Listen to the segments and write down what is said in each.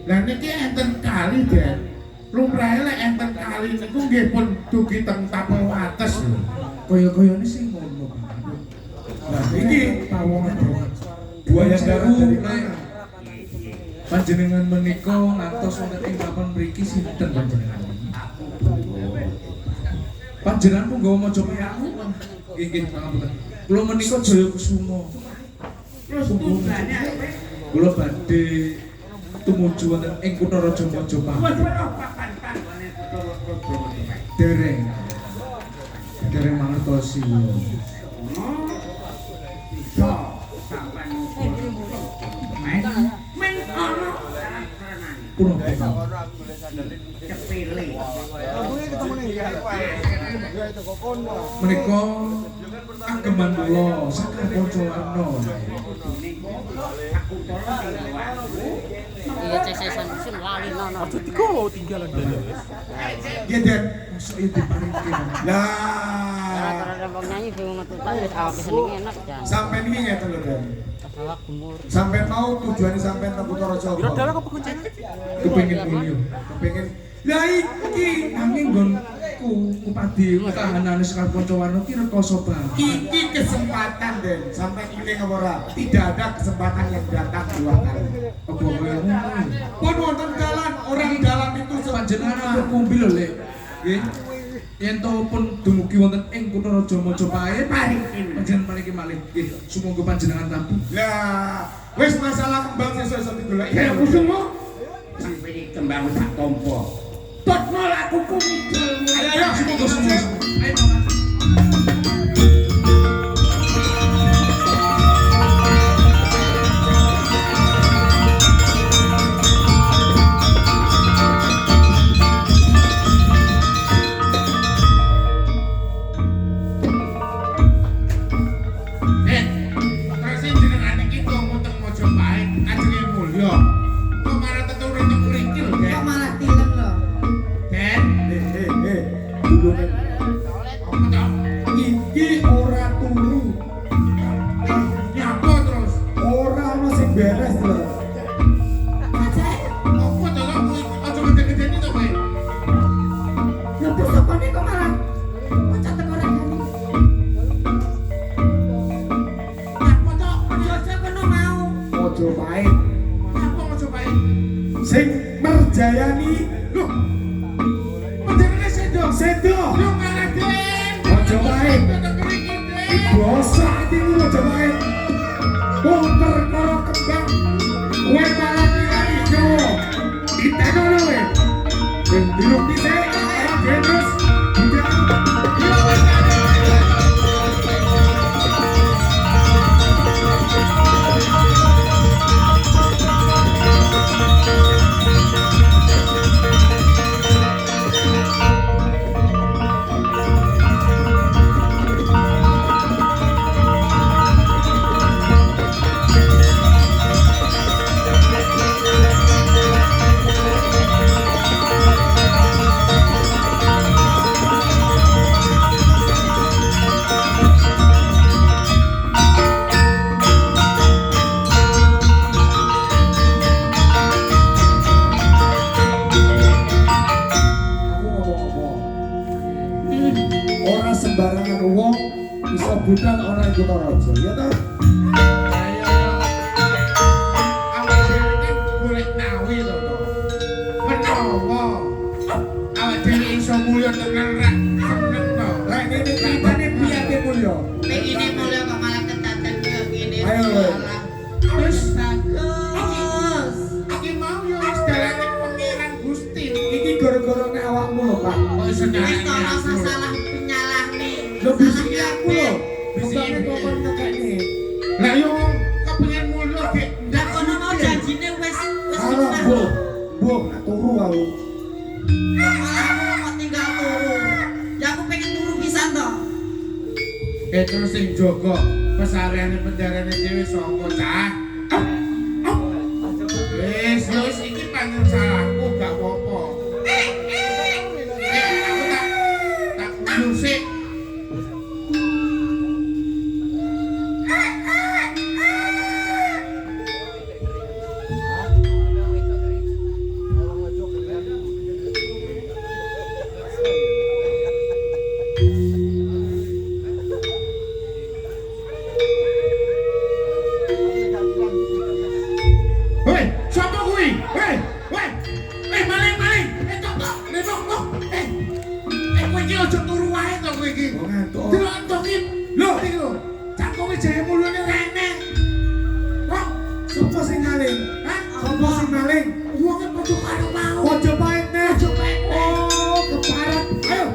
Lah niki enten kali, Den. Lumrahe lek enten kali niku nggih pun dugi teng tapel wates lho. Kaya-kayane sing ngono. Lah iki pawongan buaya darat dari mana? Panjenengan menika ngantos wonten ing papan mriki sinten panjenengan? Panjenengan pun nggawa Majapahit aku. Nggih, pangapunten. Kula menika Jaya Kusuma. Kula badhe tumuju wonten ing kutha Raja Majapahit. Dereng mangertosi. Menika ageman kula saking Poncowarna. Iya cesesan sun lali nono. Aduh tiga tinggalan dulu. nggih, Den. Masuk itu paringke. Lah Cara wong nyanyi bingung ngetutan wis awak seneng enak jan. sampai ini ngeten lho, Den. Awak gumur. Sampai mau tujuannya sampai nang Kutha Raja. Biro dalah kok pekunjung. Kepengin mulya. Kepengin lah iki Nanging nggonku Upadi kahanane sekal Poncowarna ki rekoso banget. iki kesempatan, Den. Sampai ini ora. Tidak ada kesempatan yang datang dua kali. Apa kaya ngono? Pun wonten dalan, orang dalam itu Panjenengan ampun kumbil lho, Lek. Nggih. Yen to pun dumugi wonten ing kutha Raja Majapahit, panjenengan paniki malih. Nggih, sumangga panjenengan tampi. Lah, wis masalah kembang sesuk-sesuk digoleki. Ya kusumo sampai kembang tak tompo. Totno laku kumidul. Ayo, sumangga sumangga. Ayo, Mas. Terus jenengan iki kok muteng Majapahit, ajenge mulya. Kok malah tetu-tetu mriki lho, Den. Kok malah tilem lho. Den, Dulu apa to? iki ora turu. Nyapa terus? Ora ono sing beres lho. Apa to kok aja gede-gedeni to kowe? Nyebut sopane kok malah kocak teko regane. Nyapa to? Aja kono mau. Majapahit. Nyapa Majapahit? Sing merjayani Lho. Panjenengan sedo. sedo. Yo malah Den. Majapahit. Tetu mriki, Den. Dosa atiku Majapahit. Wong perkara kembang. Kowe malah milani Jawa. Ditenono kowe. Ben diluk dhisik, ora terus. Tidak. Aku ngomong-ngomong. Ora sembarangan wong bisa budal ora iku raja, ya ta? Awak dhewe iki golek nawi to. Menawa awak dhewe iso mulya tenan ra seneng to. Lah ngene ceritane piye ki mulya? Nek ini mulya kok malah ketaten kaya ngene. Ayo, Lek. Wis Bagus. iki mau yo wis dalane pangeran Gusti. Iki gara-gara nek awakmu lho, Pak. Kok iso Wis to nyalahne rasa aku? salah penyalahne. Lho bisiki aku lho. Bisane kok kon ngekekne. Lah yo kepengin mulya gek Lah kono mau janjine wis Alah, Bu. Bu, turu aku. malah kok tinggal turu. Ya aku pengen turu pisan to. terus sing jaga pesariane penjarane dhewe sapa cah? Wis iki pancen salahku gak apa-apa. Aku tak ngusik. Hei, siapa kuwi? Hei, maling. Tok. Kowe iki aja turu wae to kowe iki. Oh, ngantuk. Dilontokin. Lho, iki lho. Cangkeme jaya mulyane rene. Wong, Sopo sing maling? hah? Sopo sing maling? Wong e padha karo mau. Majapahit neh. Majapahit neh. Oh, keparat. Ayo.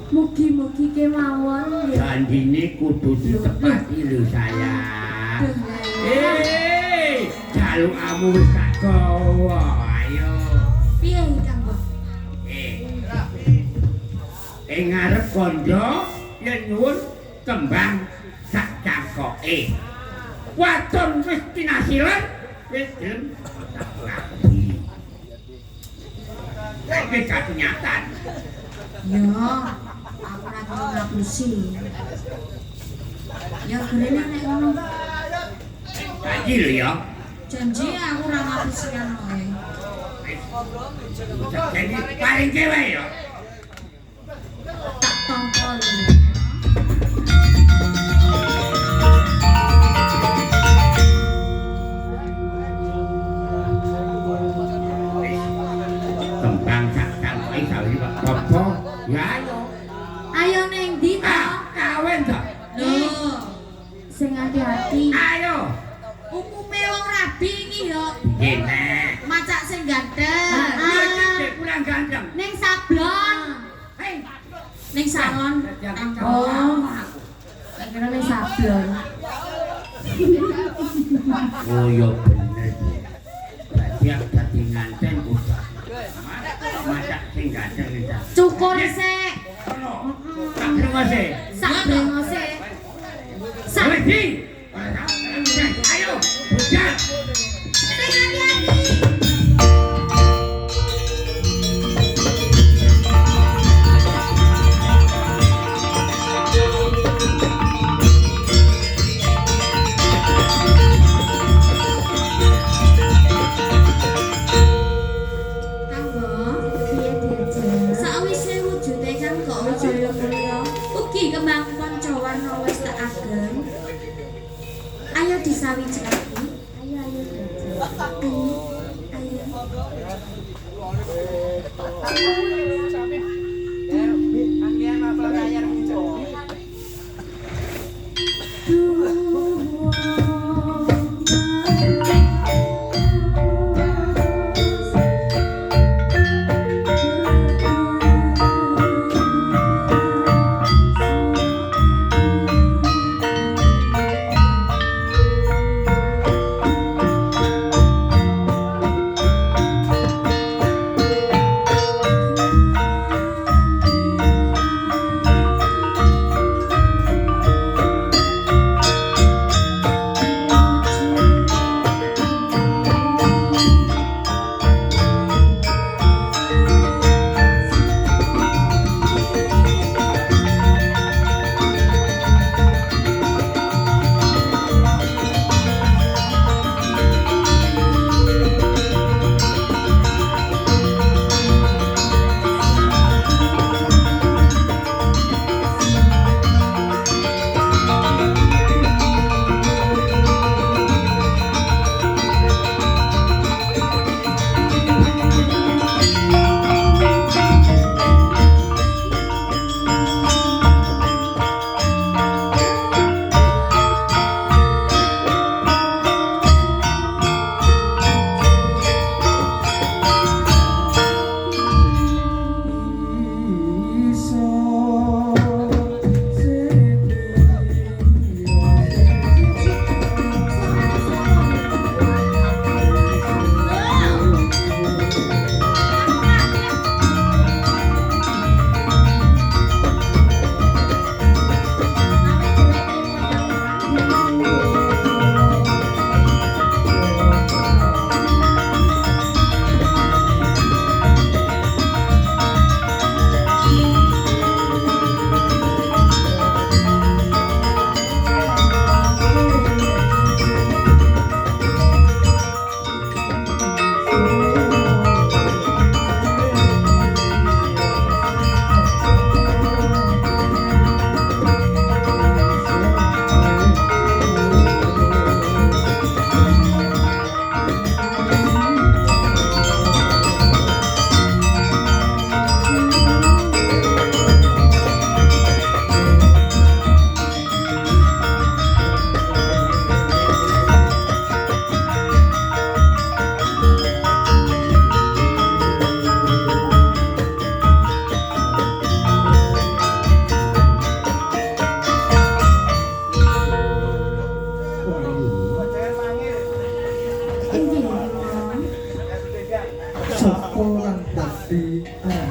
Mugi-mugi kemawon ya. Janjine kudu ditepati lho sayang. Jalukamu wis gak gawa. Ayo. Piye Kang Mbok? Ngarep kondo yen nyuwun kembang sak cangkoke. Wadon wis kinasilan wis gelem tak lagi. Iki kenyataan. Ya, aku ora gelem ngapusi. Ya grene nek ngono. Janji lho ya. Janji aku ora ngapusi kan wae. Jadi paling kewe ya. Tak tampa lho. Kembang sak cangkoke gawe apa? Ya ayo. Ayo ning ndi to? Kawen to. Lho, sing hati-hati. Ayo. Umume wong rabi iki ya Gene. macak sing ganteng. Iki kurang ganteng. Ning sablon, Hei, ning salon. Oh. Tak kira ning sablon. Oh ya bener. Tiap dadi nganten usah. Macak sing ganteng iki. Cukur sik. Ono. Tak ngose. Sak brengose. Sak Wedi. Ayo, bujang. sing hati-hati. Sakwise wujude kang kok wijaya mulya, ugi kembang panca warna wis tak ageng. Ayo disawijake. Ayo.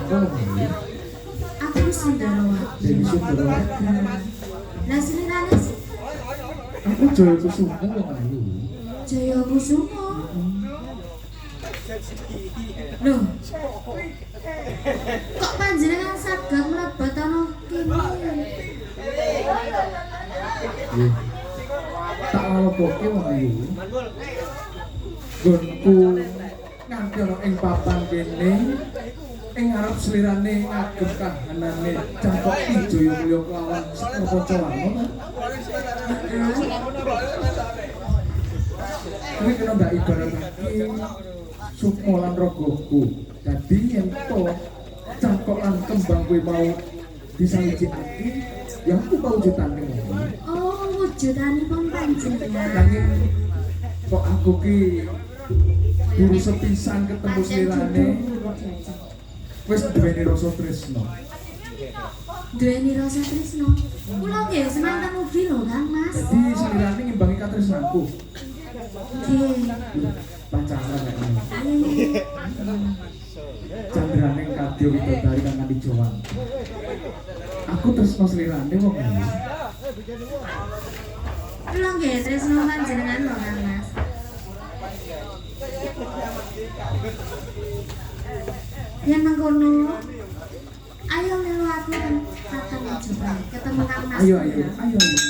sapa wae? Aku Sundarawati. Dewi Sundarawati. Lah selirane sih Aku Jaya Kusuma wong ayu. Jaya Kusuma. Loh. Kok panjenengan saged mlebet ana kene? Nggih. Tak lalopoke wong ayu. Gonku nganti ana ing papan kene ing ngarep slirane ngagem kahanane Cangkok Wijaya Mulya kelawan Setrapaca Warna. Kuwi kena ndak ibaratake sukma lan ragaku. Dadi yen to cangkok lan kembang kuwi mau disawijikake, ya aku pawujudane ngono. Oh, wujudanipun panjenengan. Nanging kok aku ki dulu sepisan ketemu slirane wis duweni rasa tresno. Duweni rasa tresno. Kula nggih semanten ugi lho Kang Mas. Jadi slirane ngimbangi katresnaku. Nggih. Pacaran nek ngono. Nggih. Candrane kadya widodari kang nganti Jawa. Aku tresno slirane wong ayu. Kula nggih tresno panjenengan lho Kang Mas. Yen mangkono, ayo melu aku tatap coba ketemu Kang Mas. Ayo. Ayo Kang Mas.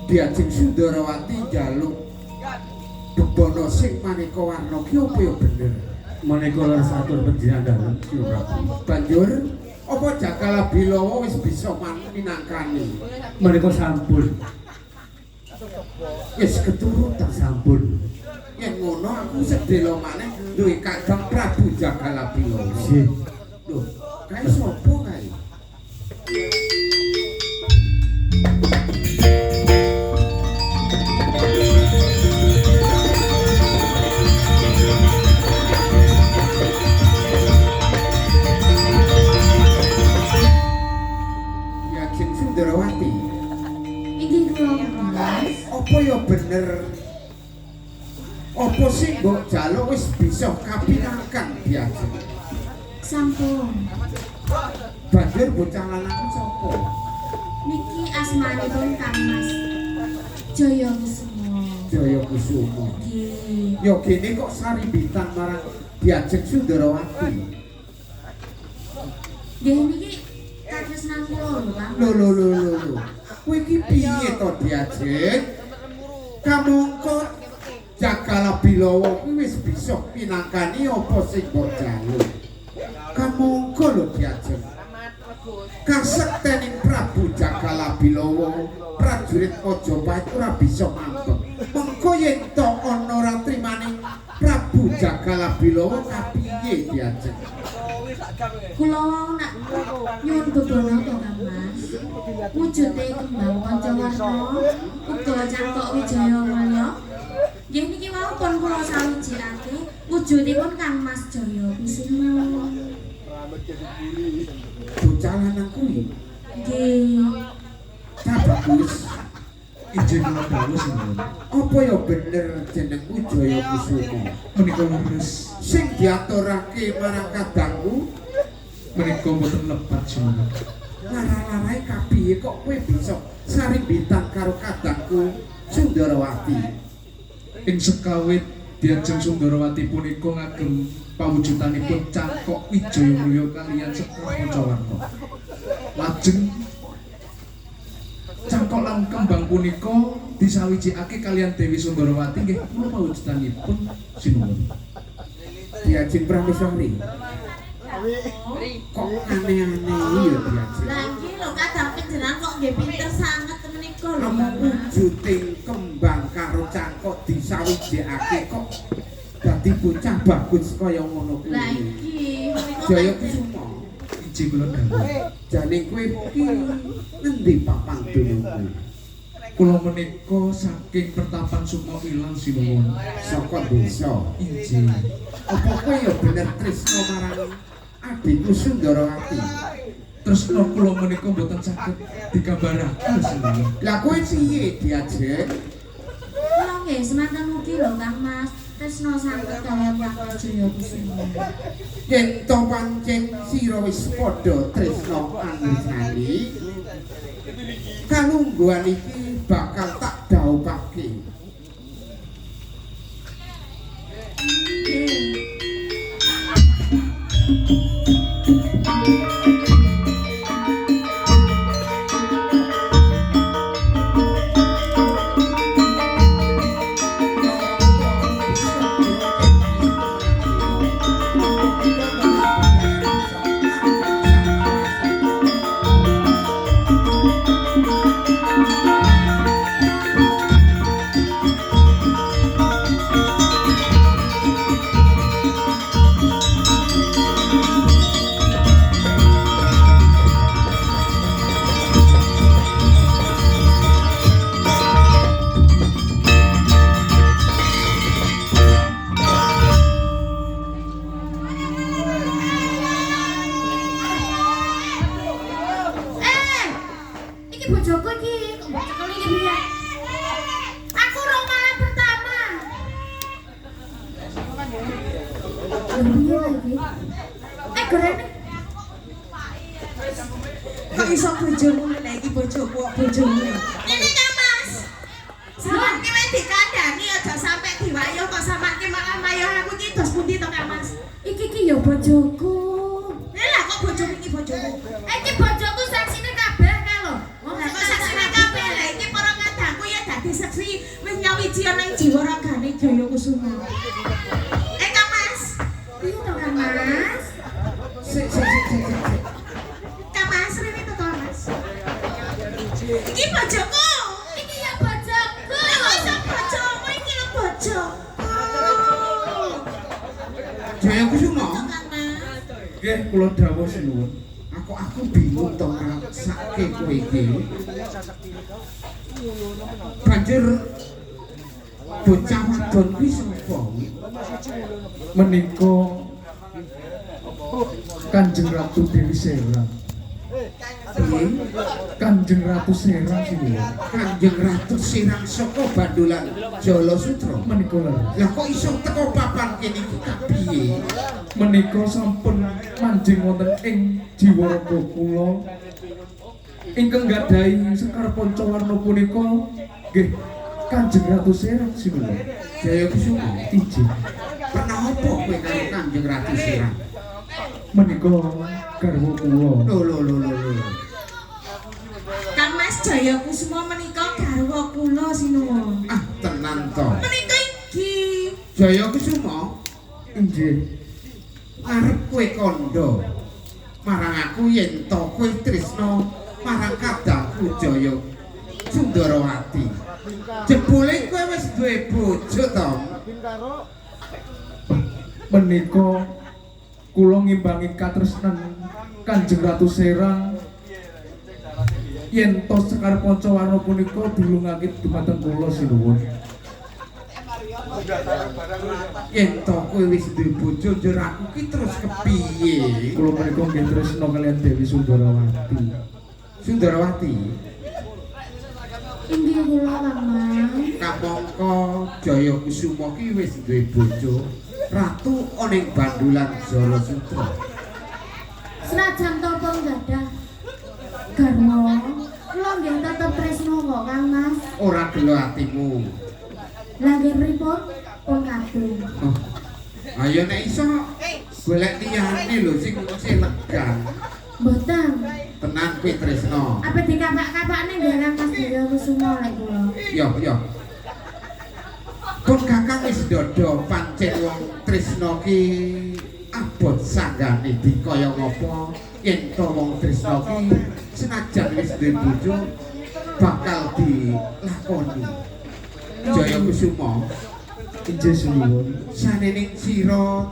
Diajeng Sundarawati njaluk bebono sing maneka warna ki apa ya bener? Maneka leres atur panjenengan dalem. Banjur apa Jakala Bilawa wis bisa minangkani? Maneka sampun. Wis keturutan Sampun. yen ngono aku sedelo maneh duwe Kakang Prabu Jakala Bilawa. Nggih. Lho, kae sapa kae? Diajeng Sundarawati. Inggih kula Mas. Apa ya bener? Apa sing mbok jaluk wis bisa kapinangkan Diajeng? Sampun. Banjur bocah lanang sapa? Niki asmanipun Kang Mas. Jaya Kusuma. Jaya Kusuma. Nggih. Ya kene kok sarimbitan marang Diajeng Sundarawati. Nggih niki katresnan kula lho Kang. Lho. Kowe iki piye to Diajeng? Kamangka Jagala Bilawa kuwi wis bisa pinangkani apa sing mbok jaluk. Kamangka lho Diajeng. Kasektening Prabu Jagala Bilawa, prajurit Majapahit ora bisa mambek. Mengko yen to ana ora trimaning Prabu Jagala Bilawa kapiye Diajeng? Kula wau nak nyuwun bebono to Kang Mas. Wujude kembang Pancawarna uga cangkok Wijaya Mulya. Nggih niki wau pun kula sawijikake wujudipun Kang Mas Jaya Kusuma. Bocah lanang kuwi Nggih. bagus. Ijin kula dawuh sinuwun. Apa ya bener jeneng Wijaya Kusuma? Menika leres. Sing diaturake marang kadangku Menika mboten lepat sinuwun. lara-larae kapiye kok kowe bisa sarimbitan karo kadangku Sundarawati. Ing sekawit Diajeng Sundarawati punika ngagem pawujudanipun cangkok Wijaya Mulya kaliyan Sekar Pancawarna. Lajeng cangkok lan kembang punika disawijikake kaliyan Dewi Sundarawati nggih kula pawujudanipun sinuwun. Diajeng Prameswari. Kok aneh-aneh ya Diajeng. Lah iki lho kadang panjenengan kok nggih pinter sanget menika lho. Nemu wujuding kembang karo cangkok disawijikake kok dadi bocah bagus kaya ngono kuwi. Lah iki menika Jaya Kusuma. Iji kula dawuh. Jane kowe iki ngendi papan dunungmu? Kula menika saking Pertapan Sukma Ilang sinuwun. Saka desa. Iji. Apa kowe ya bener tresna marang adikku Sundarawati? Tresna kula menika mboten saged digambaraken sinuwun. Lah kowe piye Diajeng? kula nggih semanten mugi lho Kang Mas. Tresna sanget kaliyan Kang Mas Jaya Kusuma. Yen to pancen sira wis padha tresna anusani, kalungguhan iki bakal tak dhawuhake. Bojoku iki kok mbok cekeli iki piye? Aku rong malam pertama. Piye lagi? Gorene. Kok iso bojomu meneh iki bojoku kok bojomu. Ini Kang Mas. Sampe wis dikandani aja sampe diwayuh kok sampe malah mayuh aku iki dos pundi to Kang Mas? Iki ya bojoku. Lah kok bojomu iki bojoku? Iki bojoku saksine kabeh kae lho. Lah kok saksine kabeh lah iki para ngadaku ya dadi seksi wis nyawiji ana ing jiwa ragane Jaya Kusuma. Kang Mas. Piye to Kang Mas? Sik. Kang Mas rene to Kang Mas. Iki bojoku. Iki ya bojoku. Lah kok iso bojomu iki lho bojoku. Jaya Kusuma. Kang Mas. Nggih kula dawuh sinuwun. Aku bingung to ngrasake kowe iki. Banjur bocah wadon kuwi sapa? Menika Kanjeng Ratu Dewi Serang. Piye? Kanjeng Ratu Serang sinuwun. Kanjeng Ratu Sirang saka Bandolan Jalasutra. Menika lho. Lah kok iso teko papan kene iki piye? Menika sampun manjing wonten ing jiwaraga kula ingkang gadhahi Sekar Pancawarna punika nggih Kanjeng Ratu Serang sinuwun. Jaya Kusuma. Iji. Pernah apa kowe karo Kanjeng Ratu Sirang? Menika garwa kula. Lho. Kang Mas Jaya Kusuma menika garwa kula sinuwun. Ah, tenan to. Menika inggih Jaya Kusuma Inggih. arep kowe kandha marang aku yen to kowe tresna marang kadangku Jaya Sundarawati. Jebule kowe wis duwe bojo to? Menika kula ngimbangi katresnan Kanjeng Ratu Serang yen to Sekar Pancawarna punika dulungake dumateng kula sinuwun. Yen to kowe wis duwe bojo njur aku ki terus kepiye? Kula menika nggih tresna kaliyan Dewi Sundarawati. Sundarawati, Inggih kula Kang Mas. kamangka Jaya Kusuma ki wis duwe bojo, ratu ana ing Bandulan Jarasutra. Senajan topo gadah garwa, kula nggih tetep tresna kok Kang Mas. Ora gelo atimu. Lah nggih pripun pun kadung. Oh, ayo nek iso golek liyane lho sing elegan. Mboten. Tenan kowe tresna. Apa dikapak-kapakne nggih Kang Mas Jaya Kusuma lek kula. Yo. Pun Kakang wis dodo pancen wong tresna ki abot sanggane dikaya ngapa yen to wong tresna ki senajan wis duwe bojo bakal dilakoni. Jaya Kusuma, Inggih sinuwun. sanening sira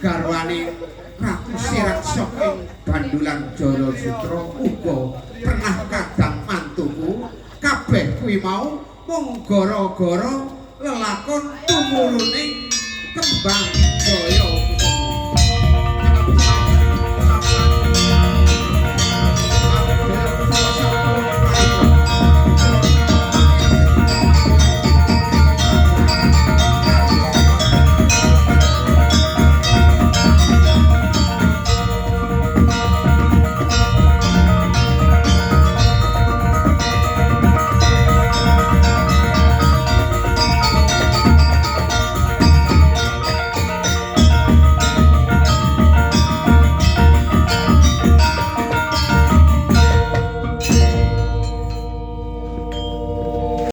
garwane Ratu Sirat saking Bandulan Jarasutra uga pernah kadang mantuku kabeh kuwi mau mung gara-gara lelakon tumurune kembang Jaya